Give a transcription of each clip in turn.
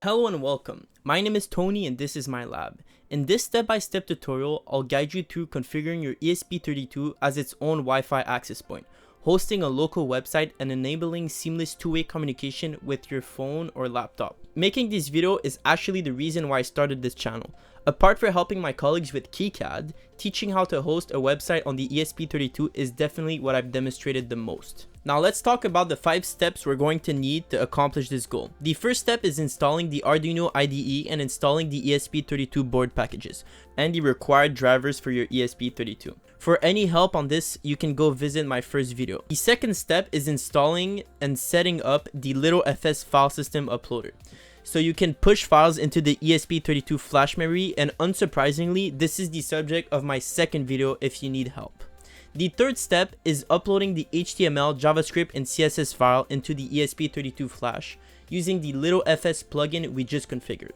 Hello and welcome. My name is Tony and this is my lab. In this step-by-step tutorial, I'll guide you through configuring your ESP32 as its own Wi-Fi access point, hosting a local website and enabling seamless two-way communication with your phone or laptop. Making this video is actually the reason why I started this channel. Apart from helping my colleagues with KiCad, teaching how to host a website on the ESP32 is definitely what I've demonstrated the most. Now let's talk about the 5 steps we're going to need to accomplish this goal. The first step is installing the Arduino IDE and installing the ESP32 board packages and the required drivers for your ESP32. For any help on this, you can go visit my first video. The second step is installing and setting up the LittleFS file system uploader, so you can push files into the ESP32 flash memory, and unsurprisingly, this is the subject of my second video if you need help. The third step is uploading the HTML, JavaScript, and CSS file into the ESP32 flash using the LittleFS plugin we just configured.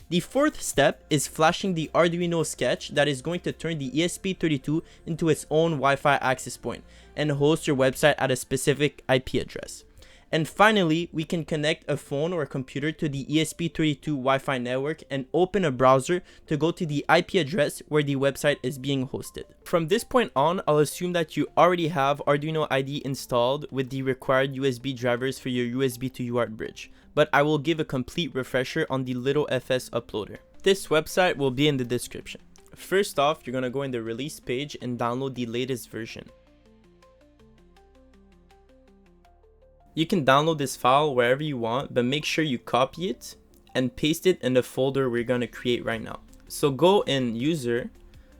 The fourth step is flashing the Arduino sketch that is going to turn the ESP32 into its own Wi-Fi access point and host your website at a specific IP address. And finally, we can connect a phone or a computer to the ESP32 Wi-Fi network and open a browser to go to the IP address where the website is being hosted. From this point on, I'll assume that you already have Arduino IDE installed with the required USB drivers for your USB to UART bridge, but I will give a complete refresher on the LittleFS uploader. This website will be in the description. First off, you're going to go in the release page and download the latest version. You can download this file wherever you want, but make sure you copy it and paste it in the folder we're going to create right now. So go in your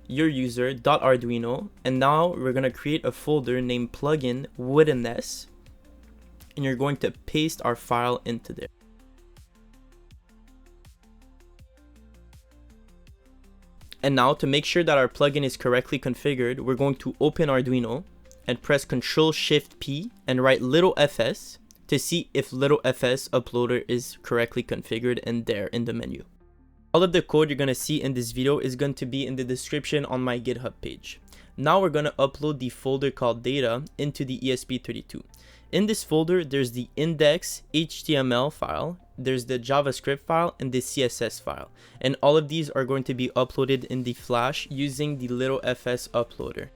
user.arduino, and now we're going to create a folder named plugin with an S, and you're going to paste our file into there. And now to make sure that our plugin is correctly configured, we're going to open Arduino and press Ctrl-Shift-P and write LittleFS to see if LittleFS uploader is correctly configured in there in the menu. All of the code you're going to see in this video is going to be in the description on my GitHub page. Now we're going to upload the folder called data into the ESP32. In this folder, there's the index HTML file, there's the JavaScript file, and the CSS file. And all of these are going to be uploaded in the flash using the LittleFS uploader.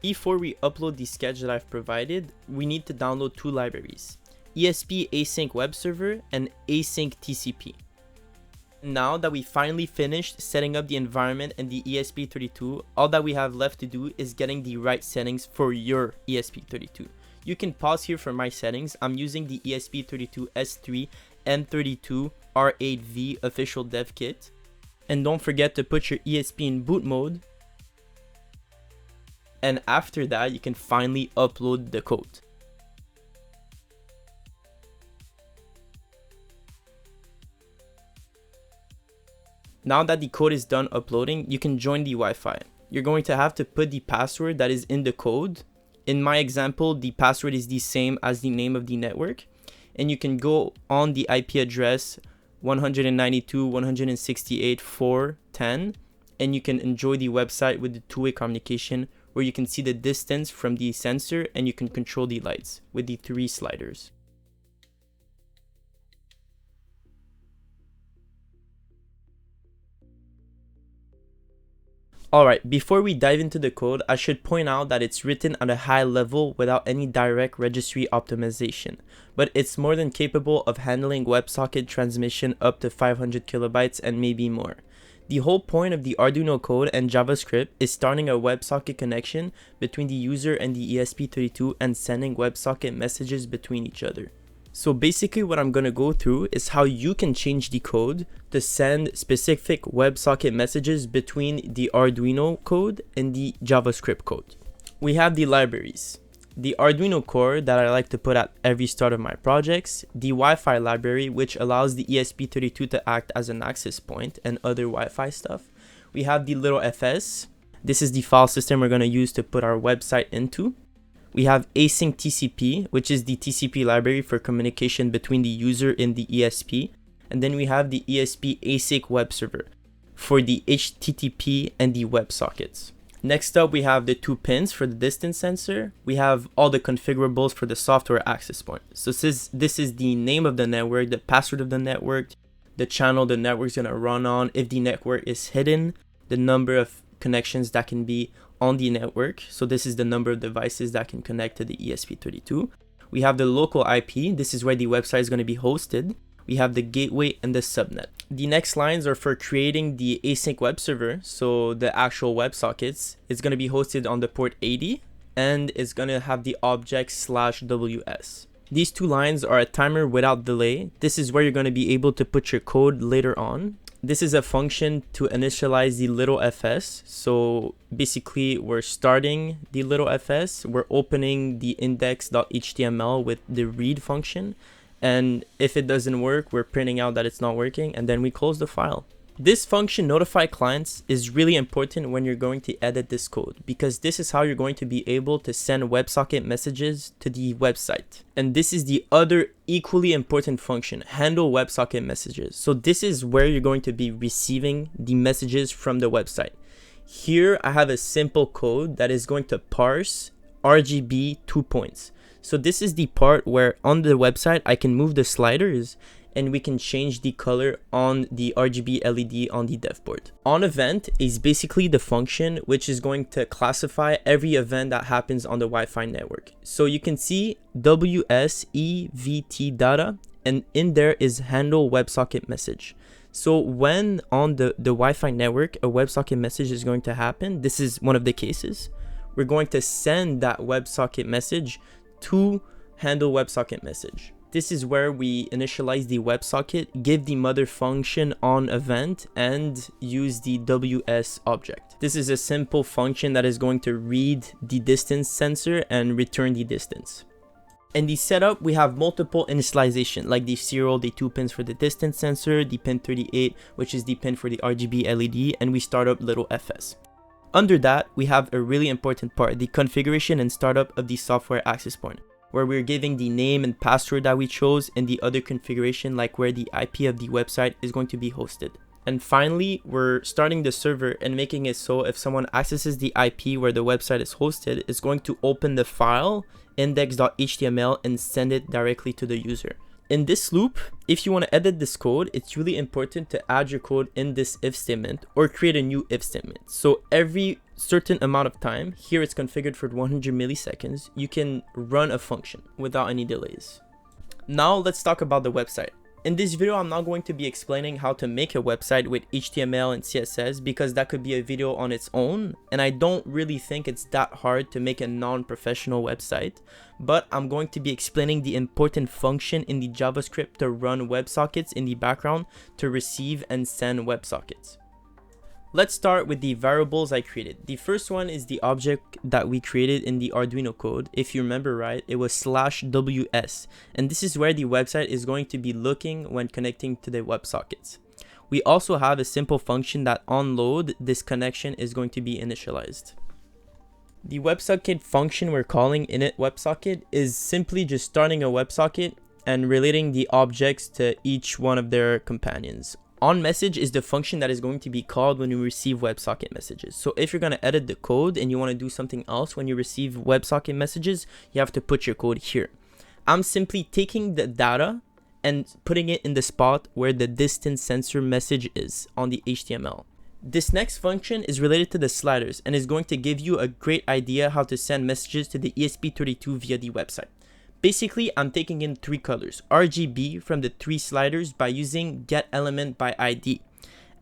Before we upload the sketch that I've provided, we need to download 2 libraries, ESP async WebServer and async TCP. Now that we finally finished setting up the environment and the ESP32, all that we have left to do is getting the right settings for your ESP32. You can pause here for my settings. I'm using the ESP32 S3 M32 R8V official dev kit. And don't forget to put your ESP in boot mode. And after that, you can finally upload the code. Now that the code is done uploading, you can join the Wi-Fi. You're going to have to put the password that is in the code. In my example, the password is the same as the name of the network. And you can go on the IP address 192.168.4.10, and you can enjoy the website with the two-way communication, where you can see the distance from the sensor and you can control the lights with the 3 sliders. Alright, before we dive into the code, I should point out that it's written at a high level without any direct registry optimization, but it's more than capable of handling WebSocket transmission up to 500 kilobytes and maybe more. The whole point of the Arduino code and JavaScript is starting a WebSocket connection between the user and the ESP32 and sending WebSocket messages between each other. So basically what I'm going to go through is how you can change the code to send specific WebSocket messages between the Arduino code and the JavaScript code. We have the libraries. The Arduino core that I like to put at every start of my projects, the Wi-Fi library, which allows the ESP32 to act as an access point, and other Wi-Fi stuff. We have the LittleFS. This is the file system we're going to use to put our website into. We have async TCP, which is the TCP library for communication between the user and the ESP. And then we have the ESP async WebServer for the HTTP and the WebSockets. Next up, we have the 2 pins for the distance sensor. We have all the configurables for the software access point. So this is the name of the network, the password of the network, the channel the network's gonna run on. If the network is hidden, the number of connections that can be on the network. So this is the number of devices that can connect to the ESP32. We have the local IP. This is where the website is going to be hosted. We have the gateway and the subnet. The next lines are for creating the async web server. So the actual WebSockets is going to be hosted on the port 80 and it's going to have the object /ws. These 2 lines are a timer without delay. This is where you're going to be able to put your code later on. This is a function to initialize the LittleFS. So basically we're starting the LittleFS, we're opening the index.html with the read function. And if it doesn't work, we're printing out that it's not working and then we close the file. This function notify clients is really important when you're going to edit this code because this is how you're going to be able to send WebSocket messages to the website. And this is the other equally important function, handle WebSocket messages. So this is where you're going to be receiving the messages from the website. Here I have a simple code that is going to parse RGB 2 points. So this is the part where on the website I can move the sliders and we can change the color on the RGB LED on the dev board. OnEvent is basically the function which is going to classify every event that happens on the Wi-Fi network. So you can see WSEVT data and in there is handle WebSocket message. So when on the Wi-Fi network a WebSocket message is going to happen, this is one of the cases, we're going to send that WebSocket message to handle WebSocket message. This is where we initialize the WebSocket, give the mother function on event, and use the WS object. This is a simple function that is going to read the distance sensor and return the distance. In the setup, we have multiple initialization, like the serial, the 2 pins for the distance sensor, the pin 38, which is the pin for the RGB LED, and we start up LittleFS. Under that, we have a really important part, the configuration and startup of the software access point, where we're giving the name and password that we chose and the other configuration like where the IP of the website is going to be hosted. And finally, we're starting the server and making it so if someone accesses the IP where the website is hosted, it's going to open the file index.html and send it directly to the user. In this loop, if you want to edit this code, it's really important to add your code in this if statement or create a new if statement. So every certain amount of time, here it's configured for 100 milliseconds, you can run a function without any delays. Now let's talk about the website. In this video, I'm not going to be explaining how to make a website with HTML and CSS because that could be a video on its own, and I don't really think it's that hard to make a non-professional website, but I'm going to be explaining the important function in the JavaScript to run WebSockets in the background to receive and send WebSockets. Let's start with the variables I created. The first one is the object that we created in the Arduino code. If you remember right, it was /ws, and this is where the website is going to be looking when connecting to the WebSockets. We also have a simple function that on load, this connection is going to be initialized. The WebSocket function we're calling init WebSocket is simply just starting a WebSocket and relating the objects to each one of their companions. OnMessage is the function that is going to be called when you receive WebSocket messages. So if you're going to edit the code and you want to do something else when you receive WebSocket messages, you have to put your code here. I'm simply taking the data and putting it in the spot where the distance sensor message is on the HTML. This next function is related to the sliders and is going to give you a great idea how to send messages to the ESP32 via the website. Basically, I'm taking in 3 colors, RGB from the 3 sliders by using getElementById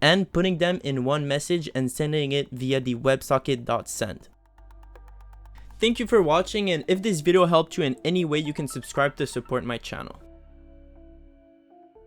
and putting them in one message and sending it via the WebSocket.send. Thank you for watching, and if this video helped you in any way, you can subscribe to support my channel.